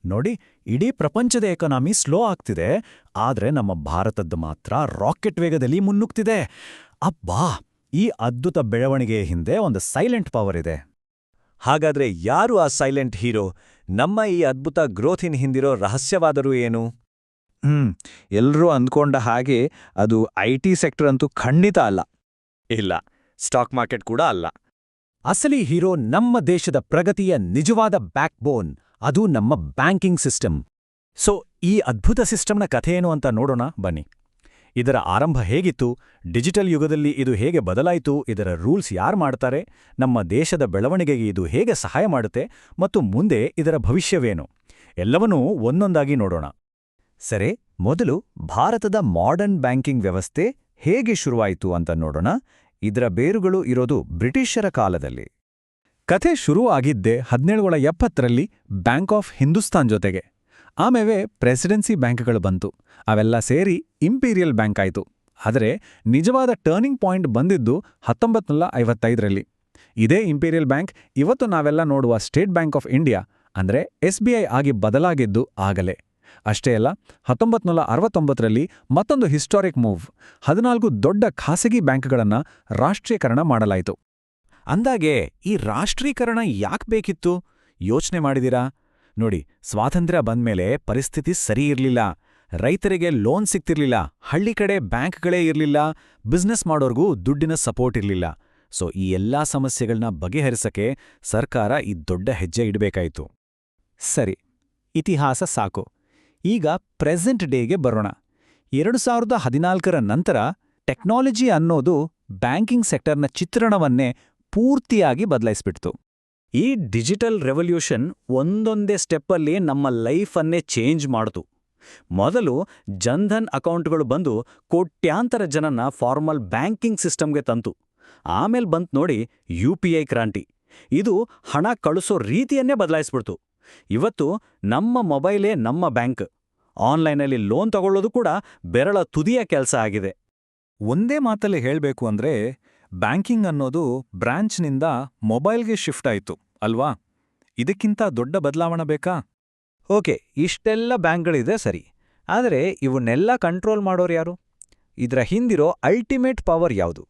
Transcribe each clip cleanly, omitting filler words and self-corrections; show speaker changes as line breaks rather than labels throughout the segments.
ನೋಡಿ, ಇಡೀ ಪ್ರಪಂಚದ ಎಕಾನಮಿ ಸ್ಲೋ ಆಗ್ತಿದೆ, ಆದ್ರೆ ನಮ್ಮ ಭಾರತದ್ದು ಮಾತ್ರ ರಾಕೆಟ್ ವೇಗದಲ್ಲಿ ಮುನ್ನುಗ್ತಿದೆ. ಅಬ್ಬಾ, ಈ ಅದ್ಭುತ ಬೆಳವಣಿಗೆಯ ಹಿಂದೆ ಒಂದು ಸೈಲೆಂಟ್ ಪವರ್ ಇದೆ.
ಹಾಗಾದ್ರೆ ಯಾರು ಆ ಸೈಲೆಂಟ್ ಹೀರೋ? ನಮ್ಮ ಈ ಅದ್ಭುತ ಗ್ರೋಥಿನ ಹಿಂದಿರೋ ರಹಸ್ಯವಾದರೂ ಏನು?
ಎಲ್ರೂ ಅಂದ್ಕೊಂಡ ಹಾಗೆ ಅದು IT ಸೆಕ್ಟರ್ ಅಂತೂ ಖಂಡಿತ ಅಲ್ಲ.
ಇಲ್ಲ, ಸ್ಟಾಕ್ ಮಾರ್ಕೆಟ್ ಕೂಡ ಅಲ್ಲ.
ಅಸಲಿ ಹೀರೋ ನಮ್ಮ ದೇಶದ ಪ್ರಗತಿಯ ನಿಜವಾದ ಬ್ಯಾಕ್ಬೋನ್, ಅದು ನಮ್ಮ ಬ್ಯಾಂಕಿಂಗ್ ಸಿಸ್ಟಮ್. ಸೊ ಈ ಅದ್ಭುತ ಸಿಸ್ಟಮ್ನ ಕಥೆಯೇನು ಅಂತ ನೋಡೋಣ ಬನ್ನಿ. ಇದರ ಆರಂಭ ಹೇಗಿತ್ತು, ಡಿಜಿಟಲ್ ಯುಗದಲ್ಲಿ ಇದು ಹೇಗೆ ಬದಲಾಯಿತು, ಇದರ ರೂಲ್ಸ್ ಯಾರು ಮಾಡ್ತಾರೆ, ನಮ್ಮ ದೇಶದ ಬೆಳವಣಿಗೆಗೆ ಇದು ಹೇಗೆ ಸಹಾಯ ಮಾಡುತ್ತೆ ಮತ್ತು ಮುಂದೆ ಇದರ ಭವಿಷ್ಯವೇನು, ಎಲ್ಲವನ್ನೂ ಒಂದೊಂದಾಗಿ ನೋಡೋಣ. ಸರಿ, ಮೊದಲು ಭಾರತದ ಮಾಡರ್ನ್ ಬ್ಯಾಂಕಿಂಗ್ ವ್ಯವಸ್ಥೆ ಹೇಗೆ ಶುರುವಾಯಿತು ಅಂತ ನೋಡೋಣ. ಇದರ ಬೇರುಗಳು ಇರೋದು ಬ್ರಿಟಿಷರ ಕಾಲದಲ್ಲಿ. ಕಥೆ ಶುರು ಆಗಿದ್ದೇ 1770ರಲ್ಲಿ ಬ್ಯಾಂಕ್ ಆಫ್ ಹಿಂದೂಸ್ತಾನ್ ಜೊತೆಗೆ. ಆಮೇಲೆ ಪ್ರೆಸಿಡೆನ್ಸಿ ಬ್ಯಾಂಕ್ಗಳು ಬಂತು, ಅವೆಲ್ಲ ಸೇರಿ ಇಂಪೀರಿಯಲ್ ಬ್ಯಾಂಕ್ ಆಯಿತು. ಆದರೆ ನಿಜವಾದ ಟರ್ನಿಂಗ್ ಪಾಯಿಂಟ್ ಬಂದಿದ್ದು 1955ರಲ್ಲಿ. ಇದೇ ಇಂಪೀರಿಯಲ್ ಬ್ಯಾಂಕ್ ಇವತ್ತು ನಾವೆಲ್ಲ ನೋಡುವ ಸ್ಟೇಟ್ ಬ್ಯಾಂಕ್ ಆಫ್ ಇಂಡಿಯಾ ಅಂದರೆ SBI ಆಗಿ ಬದಲಾಗಿದ್ದು ಆಗಲೇ. ಅಷ್ಟೇ ಅಲ್ಲ, 1969ರಲ್ಲಿ ಮತ್ತೊಂದು ಹಿಸ್ಟಾರಿಕ್ ಮೂವ್, 14 ದೊಡ್ಡ ಖಾಸಗಿ ಬ್ಯಾಂಕ್ಗಳನ್ನು ರಾಷ್ಟ್ರೀಕರಣ ಮಾಡಲಾಯಿತು. ಅಂದಾಗೆ ಈ ರಾಷ್ಟ್ರೀಕರಣ ಯಾಕೆ ಬೇಕಿತ್ತು ಯೋಚನೆ ಮಾಡಿದಿರಾ? ನೋಡಿ, ಸ್ವಾತಂತ್ರ್ಯ ಬಂದ್ಮೇಲೆ ಪರಿಸ್ಥಿತಿ ಸರಿ ಇರಲಿಲ್ಲ. ರೈತರಿಗೆ ಲೋನ್ ಸಿಗ್ತಿರ್ಲಿಲ್ಲ, ಹಳ್ಳಿ ಕಡೆ ಬ್ಯಾಂಕ್ಗಳೇ ಇರಲಿಲ್ಲ, ಬಿಸ್ನೆಸ್ ಮಾಡೋರ್ಗೂ ದುಡ್ಡಿನ ಸಪೋರ್ಟ್ ಇರಲಿಲ್ಲ. ಸೊ ಈ ಎಲ್ಲಾ ಸಮಸ್ಯೆಗಳನ್ನ ಬಗೆಹರಿಸಕ್ಕೆ ಸರ್ಕಾರ ಈ ದೊಡ್ಡ ಹೆಜ್ಜೆ ಇಡಬೇಕಾಯಿತು. ಸರಿ, ಇತಿಹಾಸ ಸಾಕು. ಈಗ ಪ್ರೆಸೆಂಟ್ ಡೇಗೆ ಬರೋಣ. 2014ರ ನಂತರ ಟೆಕ್ನಾಲಜಿ ಅನ್ನೋದು ಬ್ಯಾಂಕಿಂಗ್ ಸೆಕ್ಟರ್ನ ಚಿತ್ರಣವನ್ನೇ ಪೂರ್ತಿಯಾಗಿ ಬದಲಾಯಿಸ್ಬಿಡ್ತು. ಈ ಡಿಜಿಟಲ್ ರೆವಲ್ಯೂಷನ್ ಒಂದೊಂದೇ ಸ್ಟೆಪ್ಪಲ್ಲಿ ನಮ್ಮ ಲೈಫನ್ನೇ ಚೇಂಜ್ ಮಾಡ್ತು. ಮೊದಲು ಜನ್ಧನ್ ಅಕೌಂಟ್ಗಳು ಬಂದು ಕೋಟ್ಯಾಂತರ ಜನನ ಫಾರ್ಮಲ್ ಬ್ಯಾಂಕಿಂಗ್ ಸಿಸ್ಟಮ್ಗೆ ತಂತು. ಆಮೇಲೆ ಬಂತು ನೋಡಿ UPI ಕ್ರಾಂತಿ. ಇದು ಹಣ ಕಳಿಸೋ ರೀತಿಯನ್ನೇ ಬದಲಾಯಿಸ್ಬಿಡ್ತು. ಇವತ್ತು ನಮ್ಮ ಮೊಬೈಲೇ ನಮ್ಮ ಬ್ಯಾಂಕ್. ಆನ್ಲೈನಲ್ಲಿ ಲೋನ್ ತಗೊಳ್ಳೋದು ಕೂಡ ಬೆರಳ ತುದಿಯ ಕೆಲಸ ಆಗಿದೆ.
ಒಂದೇ ಮಾತಲ್ಲಿ ಹೇಳಬೇಕು ಅಂದ್ರೆ, ಬ್ಯಾಂಕಿಂಗ್ ಅನ್ನೋದು ಬ್ರಾಂಚ್ನಿಂದ ಮೊಬೈಲ್ಗೆ ಶಿಫ್ಟ್ ಆಯಿತು ಅಲ್ವಾ? ಇದಕ್ಕಿಂತ ದೊಡ್ಡ ಬದಲಾವಣೆ ಬೇಕಾ?
ಓಕೆ, ಇಷ್ಟೆಲ್ಲ ಬ್ಯಾಂಕ್ಗಳಿದೆ ಸರಿ, ಆದರೆ ಇವನ್ನೆಲ್ಲ ಕಂಟ್ರೋಲ್ ಮಾಡೋರು ಯಾರು? ಇದರ ಹಿಂದಿರೋ ಅಲ್ಟಿಮೇಟ್ ಪವರ್ ಯಾವುದು?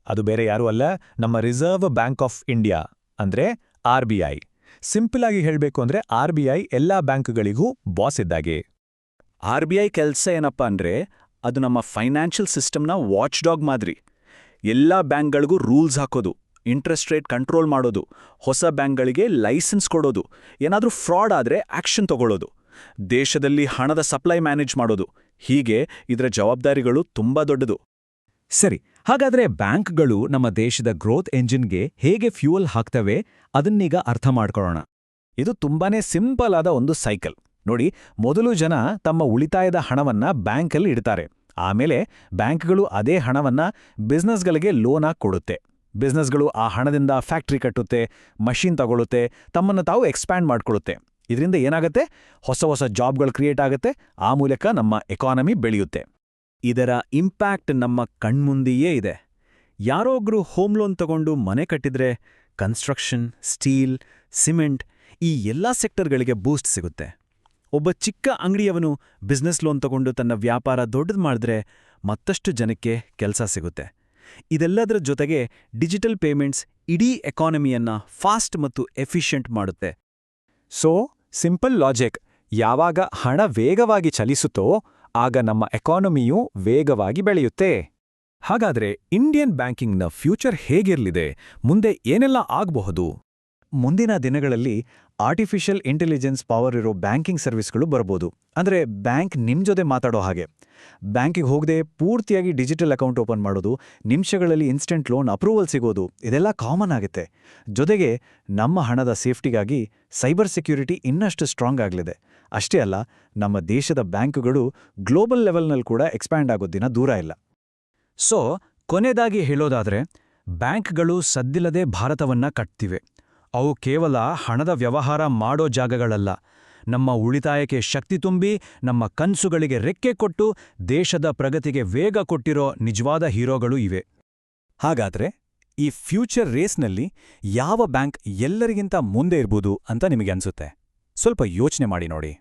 ಅದು ಬೇರೆ ಯಾರೂ ಅಲ್ಲ, ನಮ್ಮ ರಿಸರ್ವ್ ಬ್ಯಾಂಕ್ ಆಫ್ ಇಂಡಿಯಾ ಅಂದ್ರೆ RBI. ಸಿಂಪಲ್ ಆಗಿ ಹೇಳಬೇಕು ಅಂದ್ರೆ RBI ಎಲ್ಲ ಬ್ಯಾಂಕ್ಗಳಿಗೂ ಬಾಸ್ ಇದ್ದಾಗೆ. RBI ಕೆಲಸ ಏನಪ್ಪ ಅಂದ್ರೆ, ಅದು ನಮ್ಮ ಫೈನಾನ್ಷಿಯಲ್ ಸಿಸ್ಟಮ್ನ ವಾಚ್ ಡಾಗ್ ಮಾದರಿ. ಎಲ್ಲ ಬ್ಯಾಂಕ್ಗಳಿಗೂ ರೂಲ್ಸ್ ಹಾಕೋದು, ಇಂಟ್ರೆಸ್ಟ್ ರೇಟ್ ಕಂಟ್ರೋಲ್ ಮಾಡೋದು, ಹೊಸ ಬ್ಯಾಂಕ್ಗಳಿಗೆ ಲೈಸೆನ್ಸ್ ಕೊಡೋದು, ಏನಾದರೂ ಫ್ರಾಡ್ ಆದರೆ ಆಕ್ಷನ್ ತಗೊಳ್ಳೋದು, ದೇಶದಲ್ಲಿ ಹಣದ ಸಪ್ಲೈ ಮ್ಯಾನೇಜ್ ಮಾಡೋದು. ಹೀಗೆ ಇದರ ಜವಾಬ್ದಾರಿಗಳು ತುಂಬಾ ದೊಡ್ಡದು. ಸರಿ, ಹಾಗಾದ್ರೆ ಬ್ಯಾಂಕ್ಗಳು ನಮ್ಮ ದೇಶದ ಗ್ರೋತ್ ಎಂಜಿನ್ಗೆ ಹೇಗೆ ಫ್ಯೂಯಲ್ ಹಾಕ್ತವೆ ಅದನ್ನೀಗ ಅರ್ಥ ಮಾಡ್ಕೊಳ್ಳೋಣ. ಇದು ತುಂಬಾನೇ ಸಿಂಪಲ್ ಆದ ಒಂದು ಸೈಕಲ್. ನೋಡಿ, ಮೊದಲು ಜನ ತಮ್ಮ ಉಳಿತಾಯದ ಹಣವನ್ನ ಬ್ಯಾಂಕಲ್ಲಿ ಇಡ್ತಾರೆ. ಆಮೇಲೆ ಬ್ಯಾಂಕ್ಗಳು ಅದೇ ಹಣವನ್ನ ಬಿಸ್ನೆಸ್ಗಳಿಗೆ ಲೋನ್ ಆಗಿ ಕೊಡುತ್ತೆ. ಬಿಸ್ನೆಸ್ಗಳು ಆ ಹಣದಿಂದ ಫ್ಯಾಕ್ಟ್ರಿ ಕಟ್ಟುತ್ತೆ, ಮಷೀನ್ ತಗೊಳುತ್ತೆ, ತಮ್ಮನ್ನು ತಾವು ಎಕ್ಸ್ಪ್ಯಾಂಡ್ ಮಾಡ್ಕೊಳ್ಳುತ್ತೆ. ಇದರಿಂದ ಏನಾಗುತ್ತೆ? ಹೊಸ ಹೊಸ ಜಾಬ್ಗಳು ಕ್ರಿಯೇಟ್ ಆಗುತ್ತೆ. ಆ ಮೂಲಕ ನಮ್ಮ ಎಕಾನಮಿ ಬೆಳೆಯುತ್ತೆ. ಇದರ ಇಂಪ್ಯಾಕ್ಟ್ ನಮ್ಮ ಕಣ್ಮುಂದೆಯೇ ಇದೆ. ಯಾರೊಬ್ರು ಹೋಮ್ ಲೋನ್ ತಗೊಂಡು ಮನೆ ಕಟ್ಟಿದ್ರೆ ಕನ್ಸ್ಟ್ರಕ್ಷನ್, ಸ್ಟೀಲ್, ಸಿಮೆಂಟ್ ಈ ಎಲ್ಲಾ ಸೆಕ್ಟರ್ಗಳಿಗೆ ಬೂಸ್ಟ್ ಸಿಗುತ್ತೆ. ಒಬ್ಬ ಚಿಕ್ಕ ಅಂಗಡಿಯವನು ಬಿಸ್ನೆಸ್ ಲೋನ್ ತಗೊಂಡು ತನ್ನ ವ್ಯಾಪಾರ ದೊಡ್ಡದು ಮಾಡಿದ್ರೆ ಮತ್ತಷ್ಟು ಜನಕ್ಕೆ ಕೆಲಸ ಸಿಗುತ್ತೆ. ಇದೆಲ್ಲದರ ಜೊತೆಗೆ ಡಿಜಿಟಲ್ ಪೇಮೆಂಟ್ಸ್ ಇಡೀ ಎಕಾನಮಿಯನ್ನ ಫಾಸ್ಟ್ ಮತ್ತು ಎಫಿಷಿಯಂಟ್ ಮಾಡುತ್ತೆ. ಸೊ ಸಿಂಪಲ್ ಲಾಜಿಕ್, ಯಾವಾಗ ಹಣ ವೇಗವಾಗಿ ಚಲಿಸುತ್ತೋ ಆಗ ನಮ್ಮ ಎಕಾನಮಿಯೂ ವೇಗವಾಗಿ ಬೆಳೆಯುತ್ತೆ. ಹಾಗಾದ್ರೆ ಇಂಡಿಯನ್ ಬ್ಯಾಂಕಿಂಗ್ನ ಫ್ಯೂಚರ್ ಹೇಗಿರಲಿದೆ? ಮುಂದೆ ಏನೆಲ್ಲ ಆಗಬಹುದು? ಮುಂದಿನ ದಿನಗಳಲ್ಲಿ ಆರ್ಟಿಫಿಷಿಯಲ್ ಇಂಟೆಲಿಜೆನ್ಸ್ ಪವರ್ ಇರೋ ಬ್ಯಾಂಕಿಂಗ್ ಸರ್ವಿಸ್ಗಳು ಬರ್ಬೋದು. ಅಂದರೆ ಬ್ಯಾಂಕ್ ನಿಮ್ ಜೊತೆ ಮಾತಾಡೋ ಹಾಗೆ. ಬ್ಯಾಂಕಿಗೆ ಹೋಗದೆ ಪೂರ್ತಿಯಾಗಿ ಡಿಜಿಟಲ್ ಅಕೌಂಟ್ ಓಪನ್ ಮಾಡೋದು, ನಿಮಿಷಗಳಲ್ಲಿ ಇನ್ಸ್ಟೆಂಟ್ ಲೋನ್ ಅಪ್ರೂವಲ್ ಸಿಗೋದು, ಇದೆಲ್ಲ ಕಾಮನ್ ಆಗುತ್ತೆ. ಜೊತೆಗೆ ನಮ್ಮ ಹಣದ ಸೇಫ್ಟಿಗಾಗಿ ಸೈಬರ್ ಸೆಕ್ಯೂರಿಟಿ ಇನ್ನಷ್ಟು ಸ್ಟ್ರಾಂಗ್ ಆಗಲಿದೆ. ಅಷ್ಟೇ ಅಲ್ಲ, ನಮ್ಮ ದೇಶದ ಬ್ಯಾಂಕುಗಳು ಗ್ಲೋಬಲ್ ಲೆವೆಲ್ನಲ್ಲಿ ಕೂಡ ಎಕ್ಸ್ಪ್ಯಾಂಡ್ ಆಗೋ ದಿನ ದೂರ ಇಲ್ಲ. ಸೊ ಕೊನೆಯದಾಗಿ ಹೇಳೋದಾದ್ರೆ, ಬ್ಯಾಂಕ್ಗಳು ಸದ್ದಿಲ್ಲದೆ ಭಾರತವನ್ನ ಕಟ್ತಿವೆ. ಅವು ಕೇವಲ ಹಣದ ವ್ಯವಹಾರ ಮಾಡೋ ಜಾಗಗಳಲ್ಲ, ನಮ್ಮ ಉಳಿತಾಯಕ್ಕೆ ಶಕ್ತಿ ತುಂಬಿ, ನಮ್ಮ ಕನಸುಗಳಿಗೆ ರೆಕ್ಕೆ ಕೊಟ್ಟು, ದೇಶದ ಪ್ರಗತಿಗೆ ವೇಗ ಕೊಟ್ಟಿರೋ ನಿಜವಾದ ಹೀರೋಗಳು ಇವೆ. ಹಾಗಾದ್ರೆ ಈ ಫ್ಯೂಚರ್ ರೇಸ್ನಲ್ಲಿ ಯಾವ ಬ್ಯಾಂಕ್ ಎಲ್ಲರಿಗಿಂತ ಮುಂದೆ ಇರ್ಬೋದು ಅಂತ ನಿಮಗೆ ಅನ್ಸುತ್ತೆ?
ಸ್ವಲ್ಪ ಯೋಚನೆ ಮಾಡಿ ನೋಡಿ.